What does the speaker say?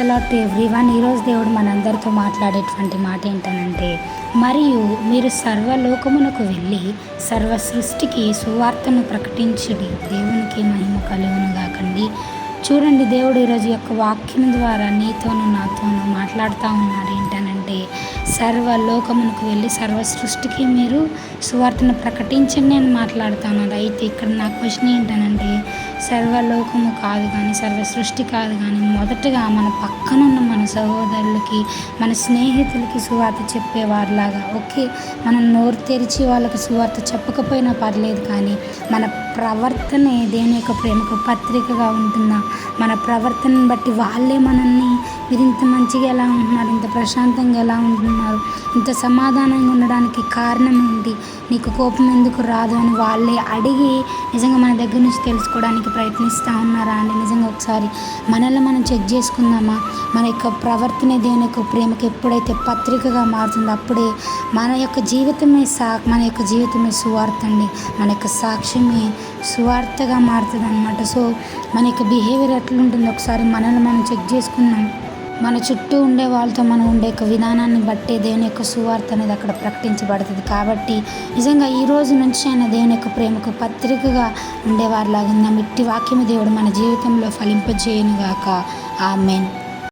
The lord to everyone. ఈరోజు దేవుడు మనందరితో మాట్లాడేటువంటి మాట ఏంటనంటే, మరియు మీరు సర్వలోకమునకు వెళ్ళి సర్వ సృష్టికి సువార్తను ప్రకటించుడి, దేవునికి మహిమ కలుగును గాకండి. చూడండి, దేవుడు ఈరోజు యొక్క వాక్యం ద్వారా నీతోనూ నాతోనూ మాట్లాడుతూ ఉన్నాడు. ఏంటనంటే, సర్వలోకమునకు వెళ్ళి సర్వ సృష్టికి మీరు సువార్తను ప్రకటించండి అని మాట్లాడుతూ ఉన్నాడు. అయితే ఇక్కడ నా క్వశ్చన్ ఏంటనంటే, సర్వలోకము కాదు కానీ, సర్వ సృష్టి కాదు కానీ, మొదటగా మన పక్కనున్న మన సహోదరులకి, మన స్నేహితులకి సువార్త చెప్పేవారిలాగా, ఓకే, మనం నోరు తెరిచి వాళ్ళకి సువార్త చెప్పకపోయినా పర్లేదు, కానీ మన ప్రవర్తనే దేవుని యొక్క ప్రేమకు పత్రికగా ఉంటుందా? మన ప్రవర్తనను బట్టి వాళ్ళే మనల్ని, మీరు ఇంత మంచిగా ఎలా ఉంటున్నారు, ఇంత ప్రశాంతంగా ఎలా ఉంటున్నారు, ఇంత సమాధానంగా ఉండడానికి కారణం ఏంటి, నీకు కోపం ఎందుకు రాదు అని వాళ్ళే అడిగి నిజంగా మన దగ్గర నుంచి తెలుసుకోవడానికి ప్రయత్నిస్తూ ఉన్నారా అండి? నిజంగా ఒకసారి మనల్ని మనం చెక్ చేసుకుందామా? మన యొక్క ప్రవర్తనే దేవుని యొక్క ప్రేమకి ఎప్పుడైతే పత్రికగా మారుతుందో అప్పుడే మన యొక్క జీవితమే సువార్త అండి. మన యొక్క సాక్ష్యమే సువార్తగా మారుతుంది అన్నమాట. సో మన యొక్క బిహేవియర్ ఎట్లుంటుందో ఒకసారి మనల్ని మనం చెక్ చేసుకుందాం. మన చుట్టూ ఉండే వాళ్ళతో మనం ఉండే యొక్క విధానాన్ని బట్టే దేవుని యొక్క సువార్త అనేది అక్కడ ప్రకటించబడుతుంది. కాబట్టి నిజంగా ఈ రోజు నుంచి ఆయన దేవుని యొక్క ప్రేమకు పత్రికగా ఉండేవారిలాగా ఉందాం. ఇట్టి వాక్యము దేవుడు మన జీవితంలో ఫలింపజేయునుగాక. ఆమేన్.